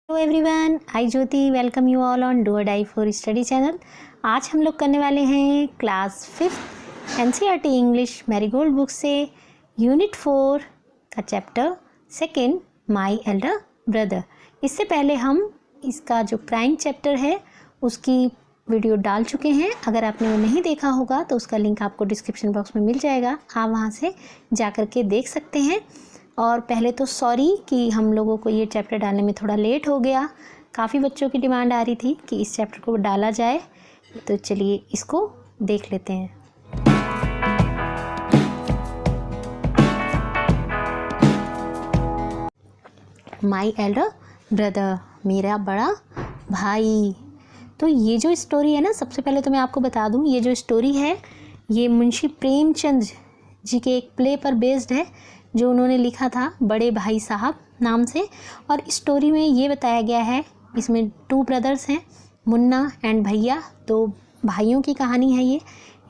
Hello everyone, I Jyoti welcome you all on do और die for study channel. आज हम लोग करने वाले हैं class 5 NCERT English marigold book से यूनिट 4 का चैप्टर 2 माय एल्डर ब्रदर। इससे पहले हम इसका जो प्राइम चैप्टर है उसकी वीडियो डाल चुके हैं। अगर आपने वो नहीं देखा होगा तो उसका लिंक आपको डिस्क्रिप्शन बॉक्स में मिल जाएगा, आप वहाँ से जा कर के देख सकते हैं। और पहले तो सॉरी कि हम लोगों को ये चैप्टर डालने में थोड़ा लेट हो गया। काफ़ी बच्चों की डिमांड आ रही थी कि इस चैप्टर को डाला जाए, तो चलिए इसको देख लेते हैं। माई एल्डर ब्रदर, मेरा बड़ा भाई। तो ये जो स्टोरी है ना, सबसे पहले तो मैं आपको बता दूं, ये जो स्टोरी है ये मुंशी प्रेमचंद जी के एक प्ले पर बेस्ड है जो उन्होंने लिखा था बड़े भाई साहब नाम से। और स्टोरी में ये बताया गया है, इसमें 2 ब्रदर्स हैं, मुन्ना एंड भैया, 2 भाइयों की कहानी है ये।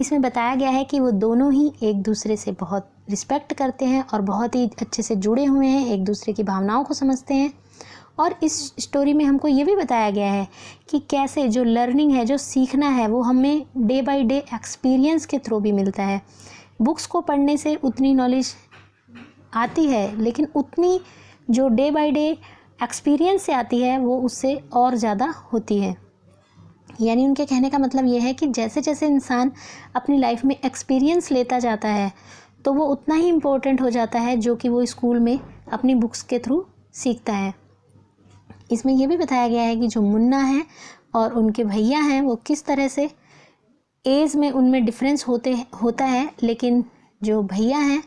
इसमें बताया गया है कि वो दोनों ही एक दूसरे से बहुत रिस्पेक्ट करते हैं और बहुत ही अच्छे से जुड़े हुए हैं, एक दूसरे की भावनाओं को समझते हैं। और इस स्टोरी में हमको ये भी बताया गया है कि कैसे जो लर्निंग है, जो सीखना है, वो हमें डे बाय डे एक्सपीरियंस के थ्रू भी मिलता है। बुक्स को पढ़ने से उतनी नॉलेज आती है, लेकिन उतनी जो डे बाय डे एक्सपीरियंस से आती है वो उससे और ज़्यादा होती है। यानी उनके कहने का मतलब ये है कि जैसे जैसे इंसान अपनी लाइफ में एक्सपीरियंस लेता जाता है तो वो उतना ही इम्पोर्टेंट हो जाता है जो कि वो स्कूल में अपनी बुक्स के थ्रू सीखता है। इसमें यह भी बताया गया है कि जो मुन्ना है और उनके भैया हैं वो किस तरह से एज में उनमें डिफरेंस होता है, लेकिन जो भैया हैं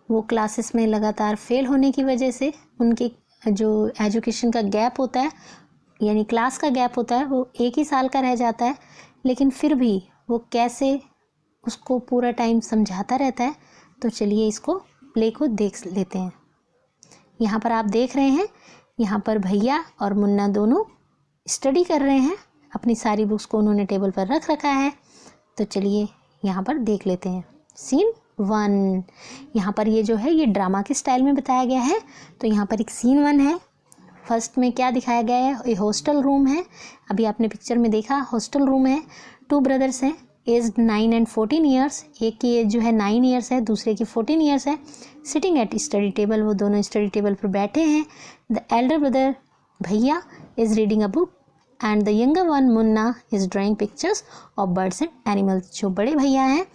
वो क्लासेस में लगातार फेल होने की वजह से उनकी जो एजुकेशन का गैप होता है, यानी क्लास का गैप होता है, वो 1 ही साल का रह जाता है, लेकिन फिर भी वो कैसे उसको पूरा टाइम समझाता रहता है। तो चलिए इसको प्ले को देख लेते हैं। यहाँ पर आप देख रहे हैं, यहाँ पर भैया और मुन्ना दोनों स्टडी कर रहे हैं, अपनी सारी बुक्स को उन्होंने टेबल पर रख रखा है। तो चलिए यहाँ पर देख लेते हैं। सीन 1, यहाँ पर ये जो है ये ड्रामा के स्टाइल में बताया गया है। तो यहाँ पर एक सीन 1 है। फर्स्ट में क्या दिखाया गया है, ये हॉस्टल रूम है। अभी आपने पिक्चर में देखा हॉस्टल रूम है। 2 ब्रदर्स हैं, एज 9 एंड 14 ईयर्स। एक की एज जो है 9 ईयर्स है, दूसरे की 14 ईयर्स है। सिटिंग एट स्टडी टेबल, वो दोनों स्टडी टेबल पर बैठे हैं। द एल्डर ब्रदर भैया is reading a book and the younger one Munna is drawing pictures of birds and animals. जो बड़े भैया हैं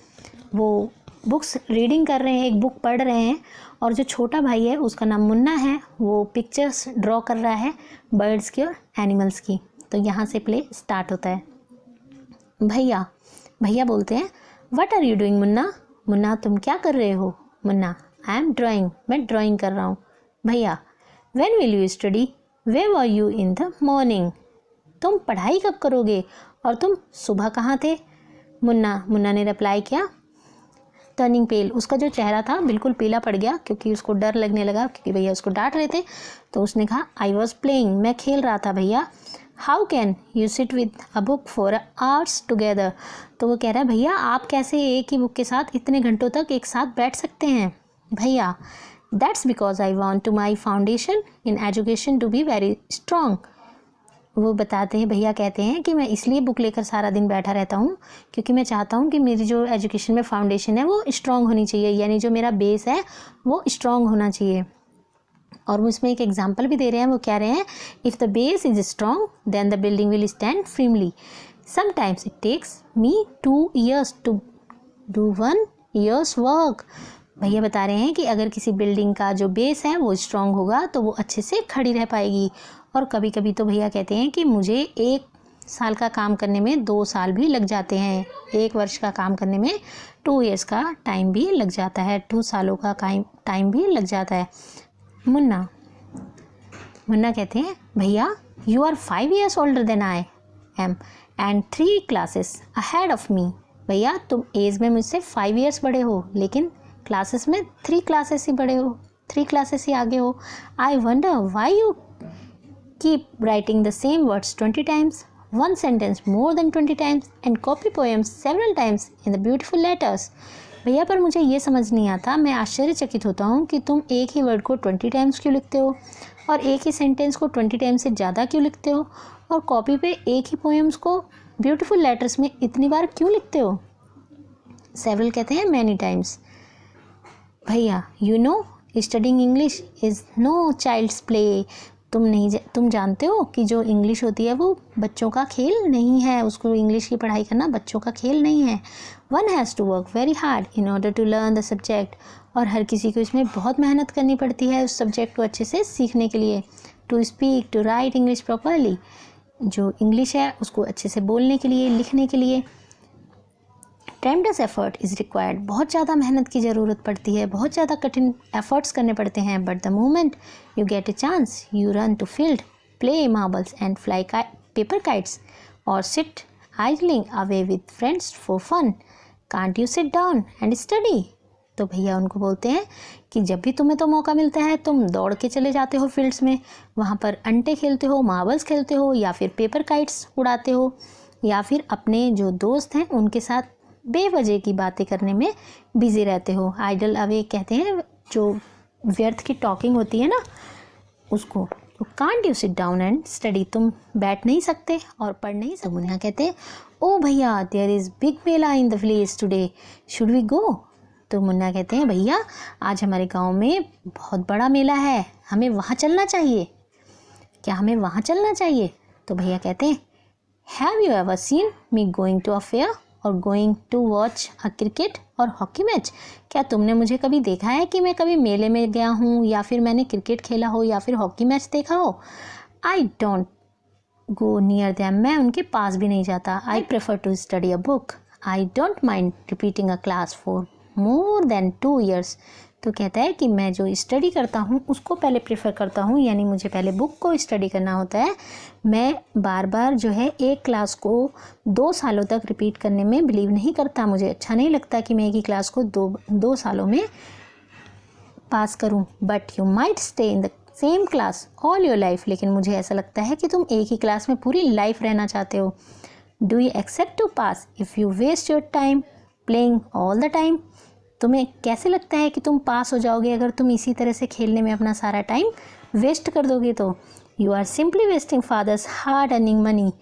वो बुक्स रीडिंग कर रहे हैं, एक बुक पढ़ रहे हैं, और जो छोटा भाई है उसका नाम मुन्ना है, वो पिक्चर्स ड्रॉ कर रहा है बर्ड्स की और एनिमल्स की। तो यहाँ से प्ले स्टार्ट होता है। भैया बोलते हैं, what are you doing Munna? Munna, तुम क्या कर रहे हो? मुन्ना, आई एम ड्राइंग, मैं ड्राइंग कर रहा हूँ। भैया, when will you study? Where were you in the morning? तुम पढ़ाई कब करोगे और तुम सुबह कहाँ थे? मुन्ना ने रिप्लाई किया, टर्निंग पेल, उसका जो चेहरा था बिल्कुल पीला पड़ गया क्योंकि उसको डर लगने लगा, क्योंकि भैया उसको डांट रहे थे। तो उसने कहा, आई वॉज प्लेइंग, मैं खेल रहा था भैया। How can you sit with a book for hours together? तो वो कह रहा है, भैया आप कैसे एक ही बुक के साथ इतने घंटों तक एक साथ बैठ सकते हैं? भैया, that's because I want to my foundation in education to be very strong. वो बताते हैं, भैया कहते हैं कि मैं इसलिए बुक लेकर सारा दिन बैठा रहता हूँ क्योंकि मैं चाहता हूँ कि मेरी जो एजुकेशन में फाउंडेशन है वो स्ट्रॉन्ग होनी चाहिए, यानी जो मेरा बेस है वो स्ट्रॉन्ग होना चाहिए। और वो इसमें एक एग्जांपल भी दे रहे हैं। वो कह रहे हैं, if the base is strong then the building will stand firmly. Sometimes it takes me 2 years to do 1 year's work. भैया बता रहे हैं कि अगर किसी बिल्डिंग का जो बेस है वो स्ट्रॉन्ग होगा तो वो अच्छे से खड़ी रह पाएगी। और कभी कभी तो भैया कहते हैं कि मुझे 1 साल का काम करने में 2 साल भी लग जाते हैं, 1 वर्ष का काम करने में 2 years का टाइम भी लग जाता है, 2 सालों का टाइम भी लग जाता है। मुन्ना कहते हैं, भैया you are 5 years older than I am and 3 classes ahead of me. भैया तुम एज में मुझसे 5 years बड़े हो, लेकिन क्लासेस में 3 classes ही बड़े हो, 3 classes ही आगे हो। I wonder why you keep writing the same words 20 times, one sentence more than 20 times and copy poems several times in the beautiful letters। भैया पर मुझे ये समझ नहीं आता, मैं आश्चर्यचकित होता हूँ कि तुम एक ही वर्ड को 20 टाइम्स क्यों लिखते हो और एक ही सेंटेंस को 20 टाइम्स से ज़्यादा क्यों लिखते हो? और कॉपी पे एक ही पोएम्स को ब्यूटीफुल लेटर्स में इतनी बार क्यों लिखते हो? सेवरल कहते हैं मैनी टाइम्स। भैया you know studying English is no child's play. तुम जानते हो कि जो इंग्लिश होती है वो बच्चों का खेल नहीं है। उसको इंग्लिश की पढ़ाई करना बच्चों का खेल नहीं है। One has to work very hard in order to learn the subject. और हर किसी को इसमें बहुत मेहनत करनी पड़ती है उस सब्जेक्ट को अच्छे से सीखने के लिए। To speak to write English properly, जो इंग्लिश है उसको अच्छे से बोलने के लिए, लिखने के लिए ट्रेमेंडस एफर्ट इज़ रिक्वायर्ड। बहुत ज़्यादा मेहनत की ज़रूरत पड़ती है, बहुत ज़्यादा कठिन एफर्ट्स करने पड़ते हैं। But the moment you get a chance you run to field, play marbles and fly paper kites or sit idling away with friends for fun. Can't you sit down and study. तो भैया उनको बोलते हैं कि जब भी तुम्हें तो मौका मिलता है तुम दौड़ के चले जाते हो फील्ड्स में, वहाँ पर अंटे खेलते हो, मार्बल्स खेलते हो, या फिर पेपर काइट्स उड़ाते हो, या फिर अपने जो दोस्त हैं उनके साथ बेवजह की बातें करने में बिजी रहते हो। आइडल अवे कहते हैं जो व्यर्थ की टॉकिंग होती है ना उसको। तो can't you sit down and study, तुम बैठ नहीं सकते और पढ़ नहीं सकते। मुन्ना कहते हैं ओ भैया there is big mela in the village today, should we go. तो मुन्ना कहते हैं भैया आज हमारे गांव में बहुत बड़ा मेला है, हमें वहाँ चलना चाहिए। क्या हमें वहाँ चलना चाहिए? तो भैया कहते हैं have you ever seen me going to a fair or going to watch a cricket or hockey match. क्या तुमने मुझे कभी देखा है कि मैं कभी मेले में गया हूँ या फिर मैंने क्रिकेट खेला हो या फिर हॉकी मैच देखा हो? I don't go near them, मैं उनके पास भी नहीं जाता। I prefer to study a book, I don't mind repeating a class for more than 2 years। तो कहता है कि मैं जो स्टडी करता हूँ उसको पहले प्रेफर करता हूँ, यानी मुझे पहले बुक को स्टडी करना होता है। मैं बार बार जो है एक क्लास को 2 सालों तक रिपीट करने में बिलीव नहीं करता। मुझे अच्छा नहीं लगता कि मैं एक ही क्लास को दो सालों में पास करूँ। But you might stay in the same class all your life, लेकिन मुझे ऐसा लगता है कि तुम एक ही क्लास में पूरी लाइफ रहना चाहते हो। Do you except to pass if you waste your time playing all the time. तुम्हें कैसे लगता है कि तुम पास हो जाओगे अगर तुम इसी तरह से खेलने में अपना सारा टाइम वेस्ट कर दोगे? तो you are simply wasting father's hard earning money.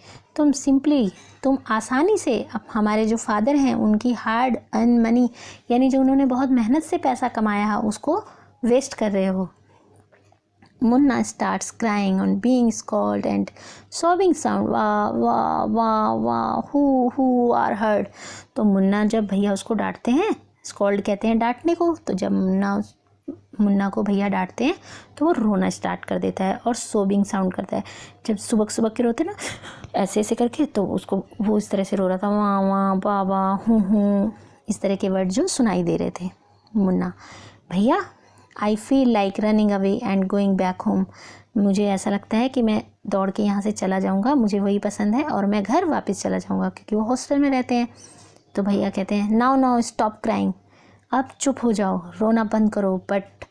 तुम आसानी से अब हमारे जो फादर हैं उनकी हार्ड अर्न मनी, यानी जो उन्होंने बहुत मेहनत से पैसा कमाया है उसको वेस्ट कर रहे हो। Munna starts crying on being scold and sobbing sound वाह वाह वाह वाह हु आर हर्ड। तो मुन्ना जब भैया उसको डांटते हैं, स्कॉल्ड कहते हैं डांटने को, तो जब मुन्ना को भैया डांटते हैं तो वो रोना स्टार्ट कर देता है और सोबिंग साउंड करता है। जब सुबह के रोते ना ऐसे ऐसे करके, तो उसको वो इस तरह से रो रहा था, वाह वाह बाबा हूँ, इस तरह के वर्ड जो सुनाई दे रहे थे। मुन्ना भैया I feel like running away and going back home. मुझे ऐसा लगता है कि मैं दौड़ के यहाँ से चला जाऊँगा, मुझे वही पसंद है और मैं घर वापस चला जाऊँगा, क्योंकि वो हॉस्टल में रहते हैं। तो भैया कहते हैं नाउ स्टॉप क्राइंग, अब चुप हो जाओ, रोना बंद करो, but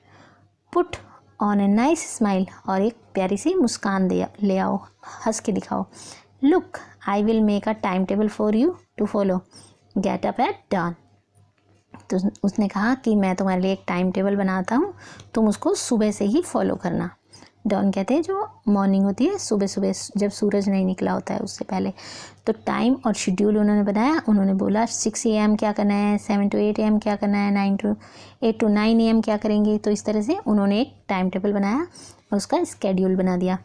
put on a nice smile, और एक प्यारी सी मुस्कान ले आओ, हंस के दिखाओ। Look I will make a time table for you to follow, get up at dawn. तो उसने कहा कि मैं तुम्हारे लिए एक टाइम टेबल बनाता हूँ, तुम उसको सुबह से ही फॉलो करना। डॉन कहते हैं जो मॉर्निंग होती है, सुबह सुबह जब सूरज नहीं निकला होता है उससे पहले। तो टाइम और शेड्यूल उन्होंने बनाया। उन्होंने बोला 6 AM क्या करना है, 7 to 8 AM क्या करना है, 8 to 9 AM क्या करेंगे। तो इस तरह से उन्होंने एक टाइम टेबल बनाया और उसका स्केड्यूल बना दिया।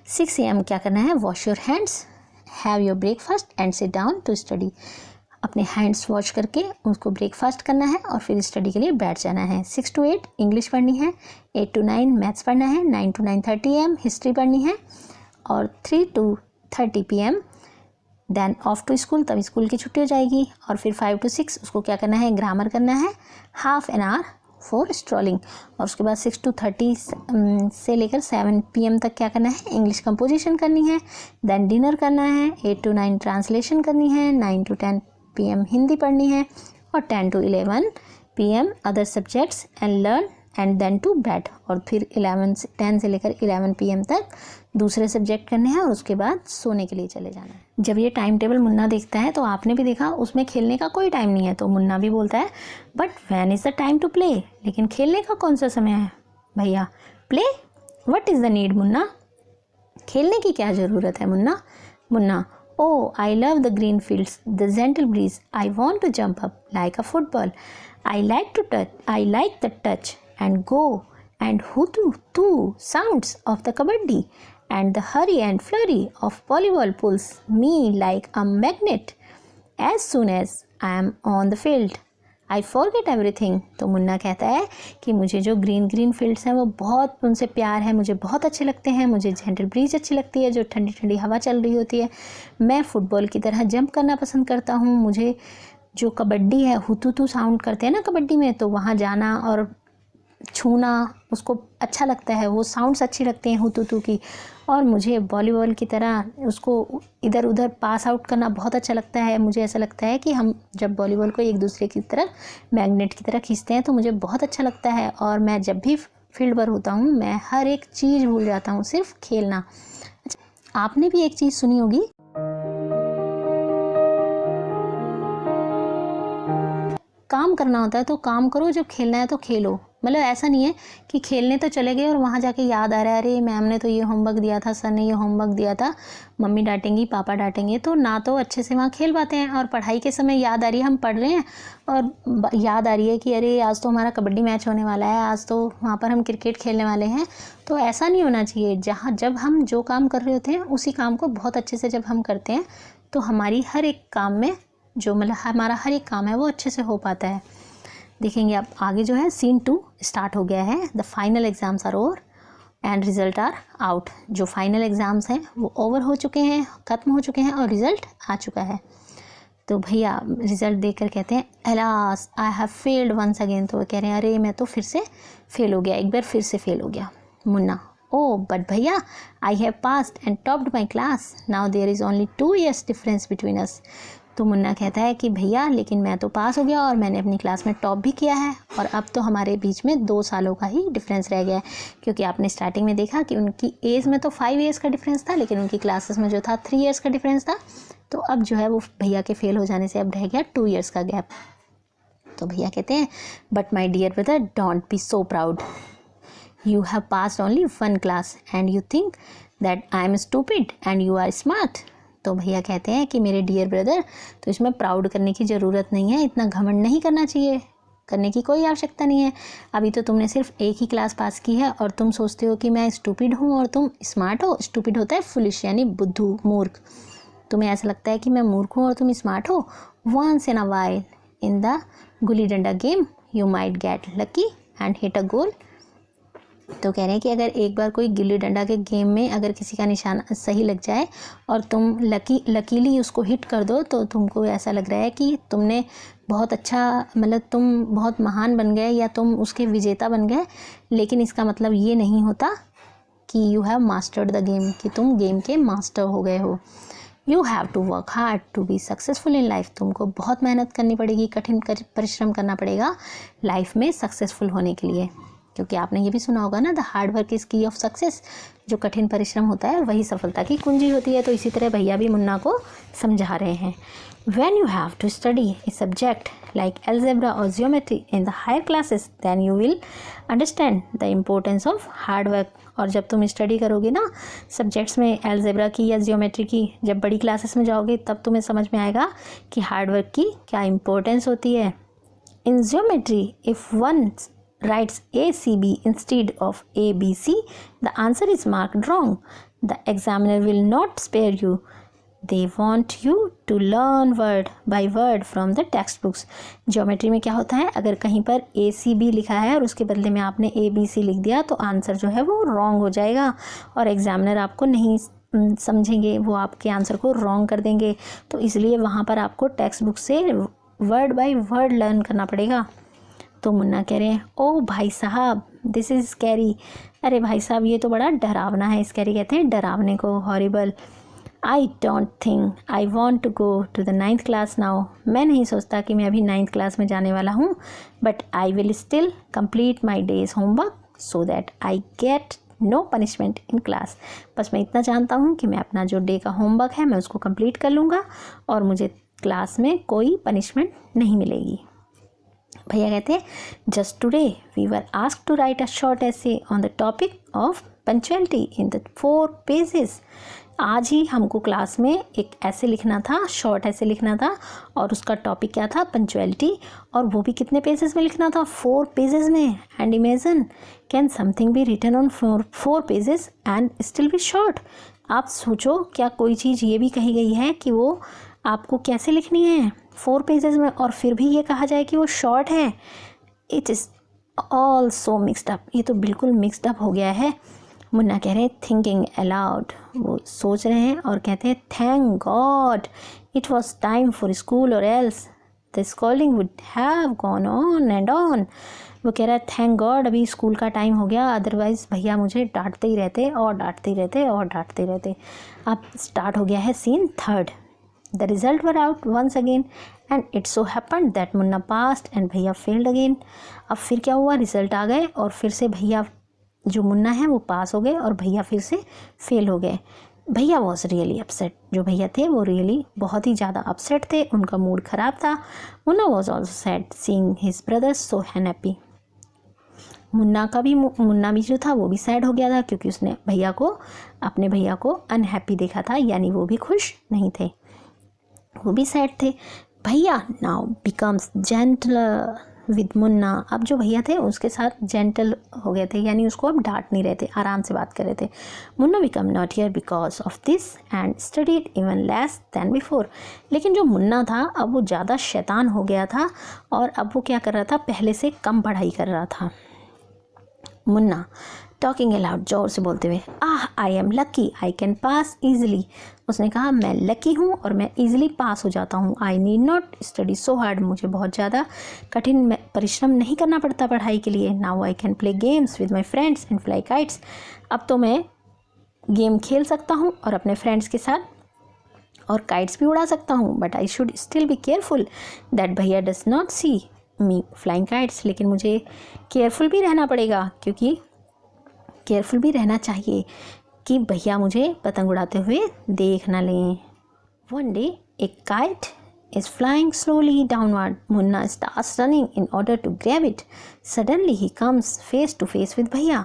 6 AM क्या करना है, wash your hands, have your breakfast and sit down to study. अपने हैंड्स वॉश करके उसको ब्रेकफास्ट करना है और फिर स्टडी के लिए बैठ जाना है। 6 to 8 इंग्लिश पढ़नी है, 8 to 9 मैथ्स पढ़ना है, 9 to 9:30 AM हिस्ट्री पढ़नी है, और 3 to 30 PM then off to school, तब स्कूल की छुट्टी हो जाएगी। और फिर 5 to 6 उसको क्या करना है, ग्रामर करना है, half an hour for strolling. और उसके बाद 6 to 30 से लेकर 7 PM तक क्या करना है, इंग्लिश कंपोजिशन करनी है। देन डिनर करना है, 8 to 9 ट्रांसलेशन करनी है, 9 to 10 PM हिंदी पढ़नी है, और 10 to 11 PM other subjects and learn and then to bed. और फिर 10 से लेकर 11 PM तक दूसरे सब्जेक्ट करने हैं और उसके बाद सोने के लिए चले जाना है। जब ये टाइम टेबल मुन्ना देखता है तो आपने भी देखा उसमें खेलने का कोई टाइम नहीं है। तो मुन्ना भी बोलता है but when is the time to play, लेकिन खेलने का कौन सा समय है भैया, play what is the need Munna, खेलने की क्या ज़रूरत है Munna. Munna, oh, I love the green fields, the gentle breeze. I want to jump up like a football. I like the touch and go and hoo-too sounds of the kabaddi, and the hurry and flurry of volleyball pulls me like a magnet. As soon as I am on the field, I forget everything. तो मुन्ना कहता है कि मुझे जो green fields हैं वो बहुत उनसे प्यार है, मुझे बहुत अच्छे लगते हैं, मुझे जेंटल ब्रीज अच्छी लगती है, जो ठंडी ठंडी हवा चल रही होती है, मैं फुटबॉल की तरह जंप करना पसंद करता हूँ, मुझे जो कबड्डी है हुतुतु साउंड करते हैं ना कबड्डी में, तो वहाँ जाना और छूना उसको अच्छा लगता है, वो साउंड्स अच्छी लगती हैं हुतुतु की, और मुझे वॉलीबॉल की तरह उसको इधर उधर पास आउट करना बहुत अच्छा लगता है। मुझे ऐसा लगता है कि हम जब वॉलीबॉल को एक दूसरे की तरफ मैग्नेट की तरह खींचते हैं तो मुझे बहुत अच्छा लगता है, और मैं जब भी फील्ड पर होता हूँ मैं हर एक चीज़ भूल जाता हूँ, सिर्फ खेलना। अच्छा, आपने भी एक चीज़ सुनी होगी, काम करना होता है तो काम करो, जब खेलना है तो खेलो। मतलब ऐसा नहीं है कि खेलने तो चले गए और वहाँ जाके याद आ रहा है अरे मैम ने तो ये होमवर्क दिया था, सर ने ये होमवर्क दिया था, मम्मी डांटेंगी, पापा डांटेंगे, तो ना तो अच्छे से वहाँ खेल पाते हैं, और पढ़ाई के समय याद आ रही है, हम पढ़ रहे हैं और याद आ रही है कि अरे आज तो हमारा कबड्डी मैच होने वाला है, आज तो वहाँ पर हम क्रिकेट खेलने वाले हैं। तो ऐसा नहीं होना चाहिए। जब हम जो काम कर रहे होते हैं उसी काम को बहुत अच्छे से जब हम करते हैं तो हमारी हर एक काम में जो मतलब हमारा हर एक काम है वो अच्छे से हो पाता है। देखेंगे आप आगे जो है सीन 2 स्टार्ट हो गया है। The final exams are over and result are out. जो फाइनल एग्ज़ाम्स हैं वो ओवर हो चुके हैं, ख़त्म हो चुके हैं और रिज़ल्ट आ चुका है। तो भैया रिज़ल्ट देखकर कहते हैं alas I have failed once again. तो वो कह रहे हैं अरे मैं तो फिर से फेल हो गया, एक बार फिर से फेल हो गया। मुन्ना, ओ बट भैया I have passed and topped my class, now there is only 2 years difference between us. तो मुन्ना कहता है कि भैया लेकिन मैं तो पास हो गया और मैंने अपनी क्लास में टॉप भी किया है, और अब तो हमारे बीच में 2 सालों का ही डिफरेंस रह गया है, क्योंकि आपने स्टार्टिंग में देखा कि उनकी एज में तो 5 years का डिफरेंस था, लेकिन उनकी क्लासेस में जो था 3 years का डिफरेंस था। तो अब जो है वो भैया के फेल हो जाने से अब रह गया 2 years का गैप। तो भैया कहते हैं but my dear brother don't be so proud, you have passed only 1 class and you think that I am stupid and you are smart. तो भैया कहते हैं कि मेरे डियर ब्रदर तो इसमें प्राउड करने की ज़रूरत नहीं है, इतना घमंड नहीं करना चाहिए, करने की कोई आवश्यकता नहीं है। अभी तो तुमने सिर्फ एक ही क्लास पास की है और तुम सोचते हो कि मैं स्टूपिड हूँ और तुम स्मार्ट हो। स्टूपिड होता है फुलिश यानी बुद्धू, मूर्ख। तुम्हें ऐसा लगता है कि मैं मूर्ख हूँ और तुम स्मार्ट हो। Once in a while in the gulli danda game you might get lucky and hit a goal. तो कह रहे हैं कि अगर एक बार कोई गिल्ली डंडा के गेम में अगर किसी का निशाना सही लग जाए और तुम लकीली उसको हिट कर दो तो तुमको ऐसा लग रहा है कि तुमने बहुत अच्छा मतलब तुम बहुत महान बन गए या तुम उसके विजेता बन गए, लेकिन इसका मतलब ये नहीं होता कि you have mastered the game, कि तुम गेम के मास्टर हो गए हो। You have to work hard to be successful in life. तुमको बहुत मेहनत करनी पड़ेगी, कठिन परिश्रम करना पड़ेगा लाइफ में सक्सेसफुल होने के लिए, क्योंकि आपने ये भी सुना होगा ना द हार्ड वर्क इज़ की ऑफ सक्सेस। जो कठिन परिश्रम होता है वही सफलता की कुंजी होती है। तो इसी तरह भैया भी मुन्ना को समझा रहे हैं। When you have to study a subject like algebra or geometry in the higher classes then you will understand the importance of hard work. और जब तुम स्टडी करोगे ना सब्जेक्ट्स में अलजेब्रा की या जियोमेट्री की, जब बड़ी क्लासेस में जाओगे तब तुम्हें समझ में आएगा कि हार्ड वर्क की क्या इम्पोर्टेंस होती है। In geometry if one writes ACB instead of ABC, the answer is marked wrong. The examiner will not spare you. They want you to learn word by word from the textbooks. Geometry में क्या होता है, अगर कहीं पर ACB लिखा है और उसके बदले में आपने ABC लिख दिया तो आंसर जो है वो रॉन्ग हो जाएगा और एग्जामिनर आपको नहीं समझेंगे, वो आपके आंसर को रॉन्ग कर देंगे। तो इसलिए वहाँ पर आपको टेक्स्ट बुक से वर्ड बाय वर्ड लर्न करना पड़ेगा। तो मुन्ना कह रहे हैं ओ भाई साहब दिस इज़ स्कैरी। अरे भाई साहब ये तो बड़ा डरावना है। स्कैरी कहते हैं डरावने को, horrible. I don't think I want to go to the 9th class now. मैं नहीं सोचता कि मैं अभी 9th class में जाने वाला हूँ, but I will still complete my day's homework so that I get no punishment in class. बस मैं इतना जानता हूँ कि मैं अपना जो डे का होमवर्क है मैं उसको कंप्लीट कर लूँगा और मुझे क्लास में कोई पनिशमेंट नहीं मिलेगी। भैया कहते हैं just today we were asked to write a short essay on the topic of punctuality in the 4 pages. आज ही हमको क्लास में एक ऐसे लिखना था, शॉर्ट ऐसे लिखना था, और उसका टॉपिक क्या था, पंक्चुअलिटी, और वो भी कितने पेजेस में लिखना था, 4 पेजेस में। And imagine, can something be written on 4 pages and still be short. आप सोचो, क्या कोई चीज़ ये भी कही गई है कि वो आपको कैसे लिखनी है, 4 पेजेस में, और फिर भी ये कहा जाए कि वो शॉर्ट है। It is all so mixed up. ये तो बिल्कुल मिक्सड अप हो गया है। मुन्ना कह रहे हैं थिंकिंग अलाउड, वो सोच रहे हैं और कहते हैं thank God it was time for school or else the scolding would have gone on and on. वो कह रहा है थैंक गॉड अभी स्कूल का टाइम हो गया, अदरवाइज़ भैया मुझे डांटते ही रहते और डांटते ही रहते और डांटते रहते। अब स्टार्ट हो गया है scene 3rd। The result were out once again and it so happened that Munna passed and भैया फेल्ड अगेन। अब फिर क्या हुआ, रिजल्ट आ गए और फिर से भैया जो मुन्ना है वो पास हो गए और भैया फिर से फेल हो गए। भैया वॉज रियली अपसेट, जो भैया थे वो रियली बहुत ही ज़्यादा अपसेट थे, उनका मूड ख़राब था। Munna was also sad seeing his brothers so happy. Munna भी जो था वो भी सैड हो गया था, क्योंकि उसने अपने भैया को अनहैप्पी देखा था, यानी वो भी खुश नहीं थे, वो भी सैड थे। भैया now becomes gentle with Munna. अब जो भैया थे उसके साथ जेंटल हो गए थे, यानी उसको अब डांट नहीं रहे थे, आराम से बात कर रहे थे। Munna become naughtier because of this and studied even less than before. लेकिन जो मुन्ना था अब वो ज़्यादा शैतान हो गया था और अब वो क्या कर रहा था, पहले से कम पढ़ाई कर रहा था। मुन्ना टॉकिंग अलाउड, जोर से बोलते हुए, I am lucky I can pass easily. उसने कहा मैं लकी हूँ और मैं ईजिली पास हो जाता हूँ। I need not study so hard, मुझे बहुत ज़्यादा कठिन परिश्रम नहीं करना पड़ता पढ़ाई के लिए। Now I can play games with my friends and fly kites. अब तो मैं गेम खेल सकता हूँ और अपने फ्रेंड्स के साथ और काइट्स भी उड़ा सकता हूँ। But I should still be careful that भैया does not see me flying kites. लेकिन मुझे केयरफुल भी रहना पड़ेगा, क्योंकि केयरफुल भी रहना चाहिए कि भैया मुझे पतंग उड़ाते हुए देख ना लें। One day a kite is flying slowly downward. Munna starts running in order to grab it. Suddenly ही comes face to face with भैया।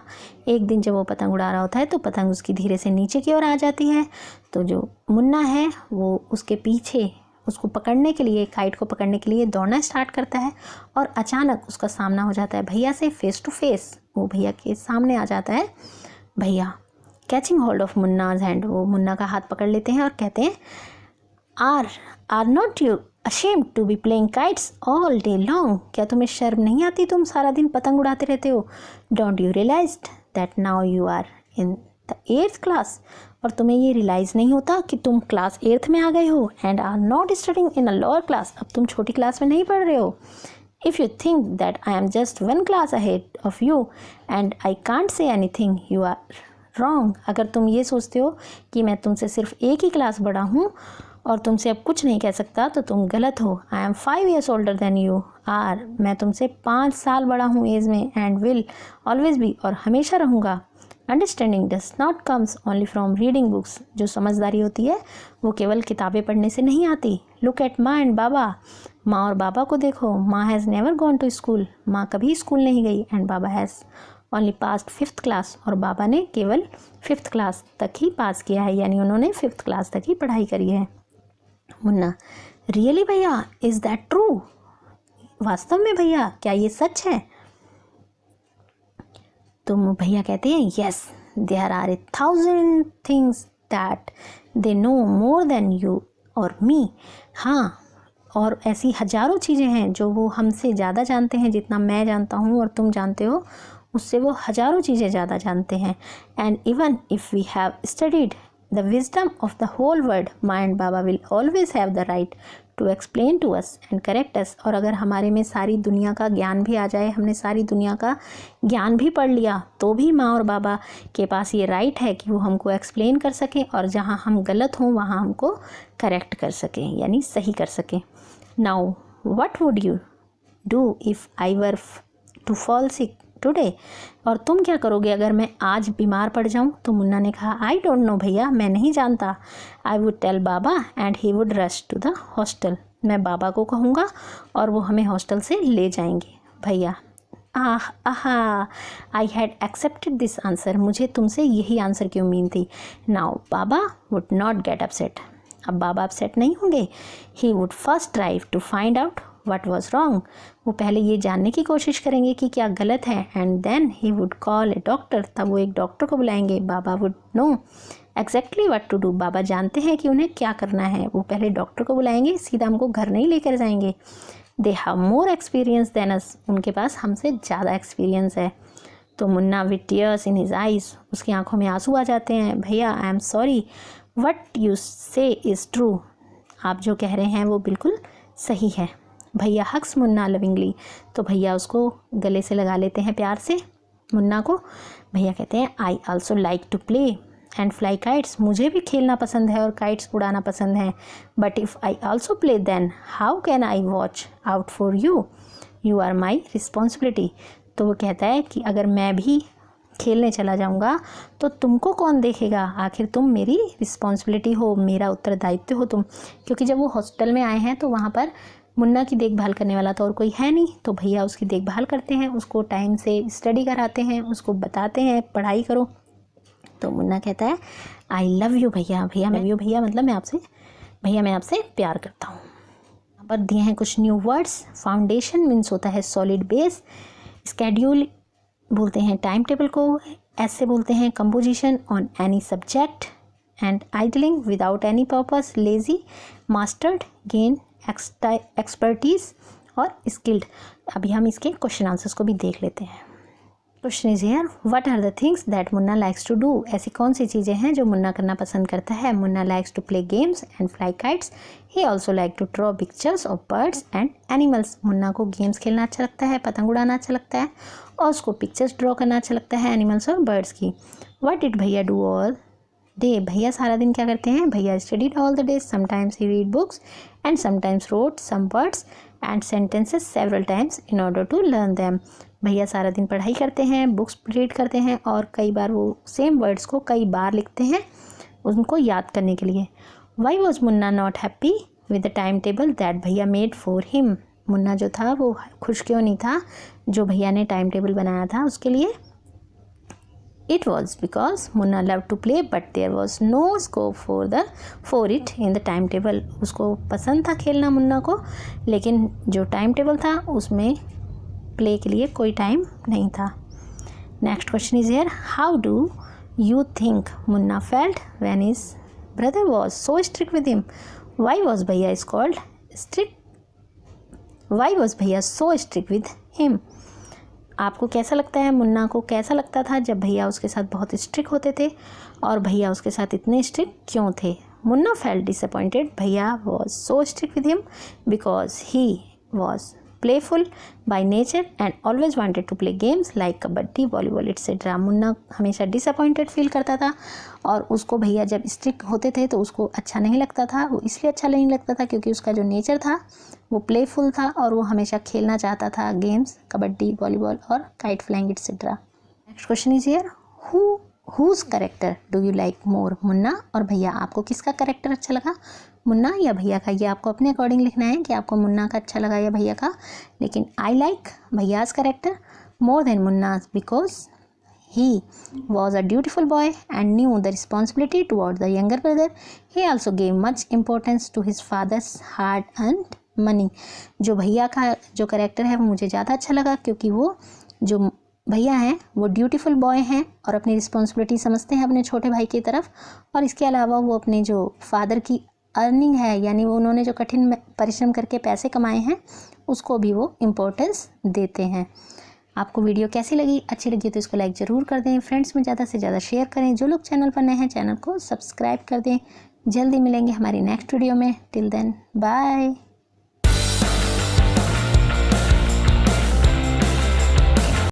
एक दिन जब वो पतंग उड़ा रहा होता है तो पतंग उसकी धीरे से नीचे की ओर आ जाती है, तो जो मुन्ना है वो उसके पीछे उसको पकड़ने के लिए, काइट को पकड़ने के लिए दौड़ना स्टार्ट करता है और अचानक उसका सामना हो जाता है भैया से, फेस टू फेस। वो भैया के सामने आ जाता है। भैया कैचिंग होल्ड ऑफ मुन्नाज हैंड, वो मुन्ना का हाथ पकड़ लेते हैं और कहते हैं are not you ashamed to be playing kites all day long. क्या तुम्हें शर्म नहीं आती, तुम सारा दिन पतंग उड़ाते रहते हो। Don't you realized that now you are in the 8th class. और तुम्हें ये रियलाइज़ नहीं होता कि तुम क्लास 8th में आ गए हो and are not studying in a lower class. अब तुम छोटी क्लास में नहीं पढ़ रहे हो। If you think that I am just 1 class ahead of you and I can't say anything, you are wrong. अगर तुम ये सोचते हो कि मैं तुमसे सिर्फ एक ही क्लास बड़ा हूँ और तुमसे अब कुछ नहीं कह सकता, तो तुम गलत हो। I am 5 years older than you are. मैं तुमसे 5 साल बड़ा हूँ एज में, एंड विल ऑलवेज बी, और हमेशा रहूँगा। Understanding does not comes only from reading books. जो समझदारी होती है वो केवल किताबें पढ़ने से नहीं आती। Look at maa and baba. माँ और बाबा को देखो। Maa has never gone to school, माँ कभी स्कूल नहीं गई। And baba has only passed 5th class, और बाबा ने केवल 5th क्लास तक ही पास किया है, यानी उन्होंने 5th क्लास तक ही पढ़ाई करी है। मुन्ना रियली भैया, इज़ दैट ट्रू? वास्तव में भैया, क्या ये सच है? तो भैया कहते हैं yes, there are 1000 things that they know more than you और मी। हाँ, और ऐसी हजारों चीज़ें हैं जो वो हमसे ज़्यादा जानते हैं, जितना मैं जानता हूँ और तुम जानते हो उससे वो हजारों चीज़ें ज़्यादा जानते हैं। And even if we have studied the wisdom of the whole world, माँ एंड बाबा will always have the right to explain to us and correct us. और अगर हमारे में सारी दुनिया का ज्ञान भी आ जाए, हमने सारी दुनिया का ज्ञान भी पढ़ लिया, तो भी माँ और बाबा के पास ये राइट है कि वो हमको एक्सप्लेन कर सकें और जहाँ हम गलत हों वहाँ हमको करेक्ट कर सकें, यानी सही कर सकें। Now what would you do if I were to fall sick today? और तुम क्या करोगे अगर मैं आज बीमार पड़ जाऊं? तो मुन्ना ने कहा आई डोंट नो भैया, मैं नहीं जानता। I would tell baba and he would rush to the hostel. मैं बाबा को कहूँगा और वो हमें हॉस्टल से ले जाएंगे। भैया ah aha, I had accepted this answer, मुझे तुमसे यही आंसर की उम्मीद थी। Now baba would not get upset, अब बाबा अपसेट नहीं होंगे। He would first try to find out what was wrong, वो पहले ये जानने की कोशिश करेंगे कि क्या गलत है। And then he would call a doctor, तब वो एक डॉक्टर को बुलाएंगे। बाबा would know exactly what to do, बाबा जानते हैं कि उन्हें क्या करना है। वो पहले डॉक्टर को बुलाएंगे, सीधा हमको घर नहीं लेकर जाएंगे। They have more experience than us, उनके पास हमसे ज़्यादा एक्सपीरियंस है। तो Munna with tears in his eyes, उसकी आंखों में आंसू आ जाते हैं। भैया I am sorry, what you से इज़ ट्रू, आप जो कह रहे हैं वो बिल्कुल सही है। भैया हक्स मुन्ना लविंगली, तो भैया उसको गले से लगा लेते हैं प्यार से मुन्ना को। भैया कहते हैं I also like to play and fly kites, मुझे भी खेलना पसंद है और काइट्स उड़ाना पसंद है। But if I also play then how can I watch out for you, you are my responsibility. तो वो कहता है कि अगर मैं भी खेलने चला जाऊंगा तो तुमको कौन देखेगा, आखिर तुम मेरी रिस्पॉन्सिबिलिटी हो, मेरा उत्तरदायित्व हो तुम। क्योंकि जब वो हॉस्टल में आए हैं तो वहाँ पर मुन्ना की देखभाल करने वाला तो और कोई है नहीं, तो भैया उसकी देखभाल करते हैं, उसको टाइम से स्टडी कराते हैं, उसको बताते हैं पढ़ाई करो। तो मुन्ना कहता है आई लव यू भैया, भैया मैं यू भैया मतलब मैं आपसे, भैया मैं आपसे प्यार करता हूँ। यहाँ पर दिए हैं कुछ न्यू वर्ड्स। फाउंडेशन मीन्स होता है सॉलिड बेस, स्केड्यूल बोलते हैं टाइम टेबल को, ऐसे बोलते हैं composition on any subject, and idling without any purpose, lazy, mastered, gain expertise और स्किल्ड। अभी हम इसके क्वेश्चन आंसर्स को भी देख लेते हैं। Question is here, what are the things that Munna likes to do, ऐसी कौन सी चीज़ें हैं जो मुन्ना करना पसंद करता है। Munna likes to play games and fly kites, he also like to draw pictures of birds and animals. Munna को गेम्स खेलना अच्छा लगता है, पतंग उड़ाना अच्छा लगता है और उसको पिक्चर्स ड्रॉ करना अच्छा लगता है एनिमल्स और बर्ड्स की। व्हाट डिड भैया डू ऑल डे, भैया सारा दिन क्या करते हैं। भैया studied all the day, sometimes he read books and sometimes wrote some words and sentences several times in order to learn them. भैया सारा दिन पढ़ाई करते हैं, बुक्स रीड करते हैं और कई बार वो सेम वर्ड्स को कई बार लिखते हैं उनको याद करने के लिए। Why was Munna not happy with the time table that भैया मेड फॉर हिम, मुन्ना जो था वो खुश क्यों नहीं था जो भैया ने टाइम टेबल बनाया था उसके लिए। It was because Munna loved to play but there was no scope for it in the timetable. उसको पसंद था खेलना मुन्ना को, लेकिन जो टाइम टेबल था उसमें प्ले के लिए कोई टाइम नहीं था। Next question is here, how do you think Munna felt when his brother was so strict with him. Why was भैया is called strict, why was भैया सो स्ट्रिक्ट विद हिम। आपको कैसा लगता है, मुन्ना को कैसा लगता था जब भैया उसके साथ बहुत स्ट्रिक्ट होते थे और भैया उसके साथ इतने स्ट्रिक्ट क्यों थे। मुन्ना फेल्ट डिसअपॉइंटेड, भैया was so strict with him because he was playful by nature and always wanted to play games like kabaddi, volleyball etcetera. Munna हमेशा डिसअपॉइंटेड फील करता था और उसको भैया जब स्ट्रिक्ट होते थे तो उसको अच्छा नहीं लगता था। वो इसलिए अच्छा नहीं लगता था क्योंकि उसका जो नेचर था वो प्लेफुल था और वो हमेशा खेलना चाहता था गेम्स, कबड्डी, वॉलीबॉल और kite flying etcetera. Next question is here, whose character do you like more, Munna और भैया, आपको किसका करेक्टर अच्छा लगा, मुन्ना या भैया का। ये आपको अपने अकॉर्डिंग लिखना है कि आपको मुन्ना का अच्छा लगा या भैया का। लेकिन आई लाइक भैयाज character more than Munna's because he was a dutiful boy and knew the responsibility toward the younger brother. He also gave much importance to his father's hard earned money. जो भैया का जो करेक्टर है वो मुझे ज़्यादा अच्छा लगा क्योंकि वो जो भैया हैं वो ड्यूटीफुल बॉय हैं और अपनी रिस्पॉन्सिबिलिटी समझते हैं अपने छोटे भाई की तरफ, और इसके अलावा वो अपने जो फादर की अर्निंग है यानी वो उन्होंने जो कठिन परिश्रम करके पैसे कमाए हैं उसको भी वो इम्पोर्टेंस देते हैं। आपको वीडियो कैसी लगी, अच्छी लगी तो इसको लाइक ज़रूर कर दें, फ्रेंड्स में ज़्यादा से ज़्यादा शेयर करें। जो लोग चैनल पर नए हैं चैनल को सब्सक्राइब कर दें। जल्दी मिलेंगे हमारी नेक्स्ट वीडियो में, टिल देन बाय।